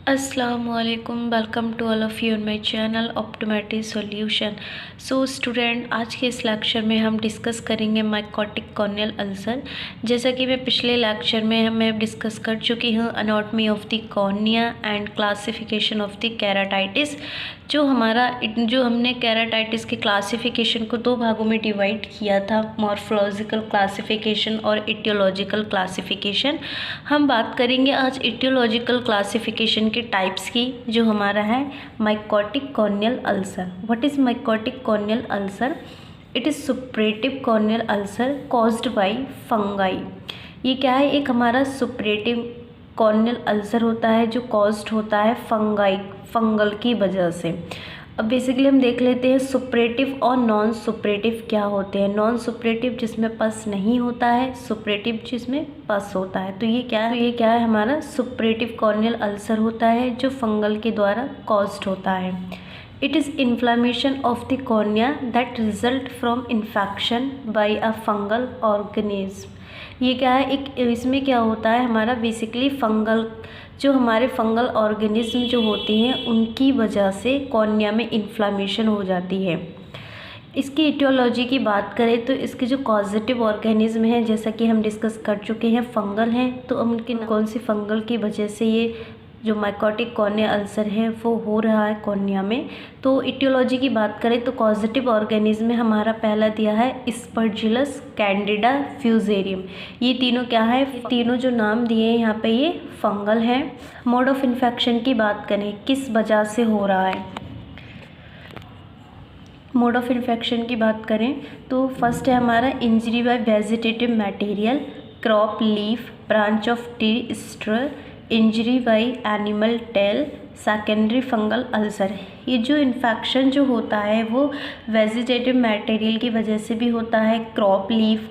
अस्सलामुअलैकुम, welcome to all of you on my channel optometry solution. So student, आज के इस लेक्चर में हम डिस्कस करेंगे माइकोटिक कॉर्नियल अल्सर। जैसा कि मैं पिछले लेक्चर में मैं डिस्कस कर चुकी हूँ anatomy of the cornea and classification of the keratitis. जो हमने केराटाइटिस के क्लासिफिकेशन को दो भागों में डिवाइड किया था, मॉर्फोलॉजिकल क्लासिफिकेशन और इटियोलॉजिकल क्लासिफिकेशन। हम बात करेंगे आज इटियोलॉजिकल क्लासिफिकेशन के टाइप्स की, जो हमारा है mycotic corneal ulcer. What is mycotic corneal ulcer? It is superlative corneal ulcer caused by fungi. ये क्या है? एक हमारा सुपरेटिव कॉर्नियल अल्सर होता है जो कॉज्ड होता है फंगल की वजह से। अब बेसिकली हम देख लेते हैं सुपरेटिव और नॉन सुपरेटिव क्या होते हैं। नॉन सुपरेटिव जिसमें पस नहीं होता है, सुपरेटिव जिसमें पस होता है। तो ये क्या है? हमारा सुपरेटिव कॉर्नियल अल्सर होता है जो फंगल के द्वारा कॉज्ड होता है। It is inflammation of the cornea that result from infection by a fungal organism. ये क्या है? इसमें क्या होता है, हमारा बेसिकली हमारे फंगल ऑर्गेनिज्म जो होते हैं उनकी वजह से कॉर्निया में इन्फ्लामेशन हो जाती है। इसकी इटियोलॉजी की बात करें तो इसके जो कॉजेटिव ऑर्गेनिज्म हैं, जैसा कि हम डिस्कस कर चुके हैं, फंगल हैं। तो हम उनकी कौन सी फंगल की वजह से ये जो माइकोटिक कॉर्निया अल्सर है वो हो रहा है कॉर्निया में। तो इटियोलॉजी की बात करें तो पॉजिटिव ऑर्गेनिज्म में हमारा पहला दिया है स्पर्जिलस, कैंडिडा, फ्यूजेरियम। ये तीनों क्या है? तीनों जो नाम दिए हैं यहाँ पे ये फंगल है। मोड ऑफ इन्फेक्शन की बात करें, किस वजह से हो रहा है? मोड ऑफ इन्फेक्शन की बात करें तो फर्स्ट है हमारा injury by vegetative material, crop, leaf, branch of tree, straw, injury by animal tail, secondary fungal ulcer. ये जो इन्फेक्शन जो होता है वो वेजिटेटिव मटेरियल की वजह से भी होता है, क्रॉप, लीफ,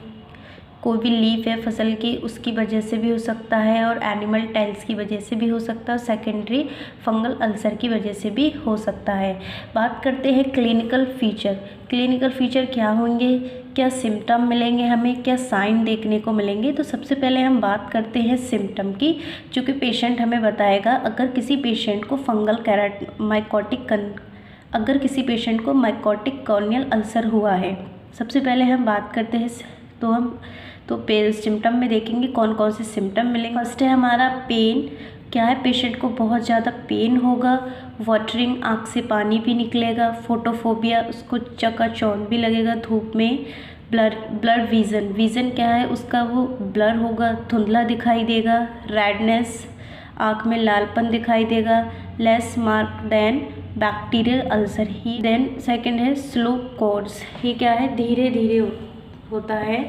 कोई भी लीफ है फसल की उसकी वजह से भी हो सकता है, और एनिमल टेल्स की वजह से भी हो सकता है, और सेकेंडरी फंगल अल्सर की वजह से भी हो सकता है। बात करते हैं क्लिनिकल फीचर। क्लिनिकल फीचर क्या होंगे, क्या सिम्टम मिलेंगे हमें, क्या साइन देखने को मिलेंगे? तो सबसे पहले हम बात करते हैं सिम्टम की, जो कि पेशेंट हमें बताएगा। अगर किसी पेशेंट को माइकोटिक कॉर्नियल अल्सर हुआ है, सबसे पहले हम बात करते हैं तो सिम्टम में देखेंगे कौन कौन से सिम्टम मिलेंगे। फर्स्ट है हमारा पेन। क्या है? पेशेंट को बहुत ज़्यादा पेन होगा, वाटरिंग, आँख से पानी भी निकलेगा, फोटोफोबिया, उसको चकाचौंध भी लगेगा धूप में। ब्लर विज़न क्या है उसका? वो ब्लर होगा, धुंधला दिखाई देगा। रेडनेस, आँख में लालपन दिखाई देगा। Less marked than bacterial ulcer ही। देन सेकंड है स्लो कोर्स। ये क्या है? धीरे धीरे होता है।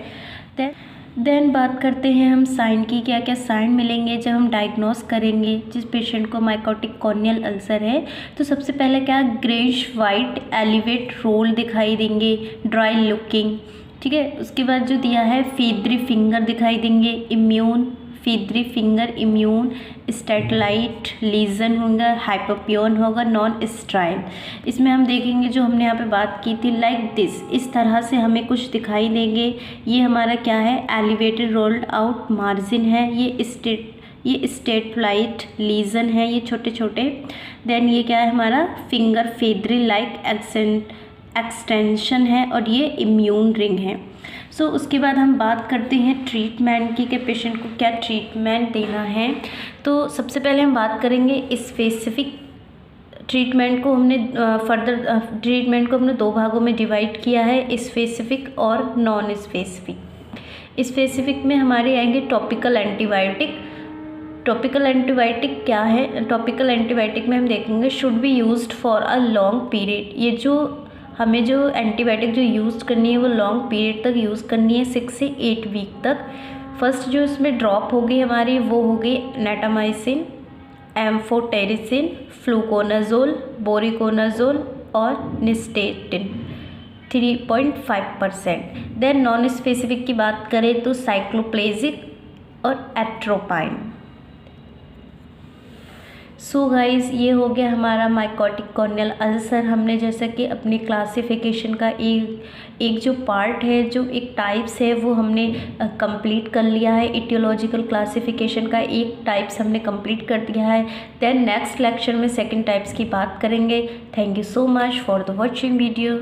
देन बात करते हैं हम साइन की। क्या क्या साइन मिलेंगे जब हम डायग्नोस करेंगे जिस पेशेंट को माइकोटिक कॉर्नियल अल्सर है? तो सबसे पहले क्या? ग्रेइश वाइट एलिवेट रोल दिखाई देंगे, ड्राई लुकिंग। ठीक है, उसके बाद जो दिया है फीदरी फिंगर दिखाई देंगे, इम्यून स्टेटलाइट लीजन होगा, हाइपोपियन होगा, नॉन स्ट्राइल। इसमें हम देखेंगे जो हमने यहाँ पे बात की थी लाइक दिस, इस तरह से हमें कुछ दिखाई देंगे। ये हमारा क्या है? एलिवेटेड रोल्ड आउट मार्जिन है। ये स्टेटलाइट लीजन है, ये छोटे छोटे। देन ये क्या है? हमारा फिंगर फेदरी लाइक एक्सटेंशन है, और ये इम्यून रिंग है। सो उसके बाद हम बात करते हैं ट्रीटमेंट की, कि पेशेंट को क्या ट्रीटमेंट देना है। तो सबसे पहले हम बात करेंगे स्पेसिफिक ट्रीटमेंट को। हमने ट्रीटमेंट को हमने दो भागों में डिवाइड किया है, स्पेसिफिक और नॉन स्पेसिफिक। स्पेसिफिक में हमारे आएंगे टॉपिकल एंटीबायोटिक। टॉपिकल एंटीबायोटिक क्या है? टॉपिकल एंटीबायोटिक में हम देखेंगे should be used for a long period. ये जो हमें जो एंटीबायोटिक जो यूज़ करनी है वो लॉन्ग पीरियड तक यूज़ करनी है, 6 से 8 वीक तक। फर्स्ट जो इसमें ड्रॉप होगी हमारी वो होगी नेटामाइसिन, एम्फोटेरिसिन, फ्लूकोनाजोल, बोरिकोनाजोल और निस्टेटिन 3.5%। देन नॉन स्पेसिफिक की बात करें तो साइक्लोप्लेजिक और एट्रोपाइन। सो गाइस, ये हो गया हमारा माइकोटिक कॉर्नियल अल्सर। हमने जैसा कि अपनी क्लासिफिकेशन का एक जो पार्ट है, जो एक टाइप्स है, वो हमने कंप्लीट कर लिया है। इटियोलॉजिकल क्लासिफिकेशन का एक टाइप्स हमने कंप्लीट कर दिया है। देन नेक्स्ट लेक्चर में सेकंड टाइप्स की बात करेंगे। Thank you so much for the watching video.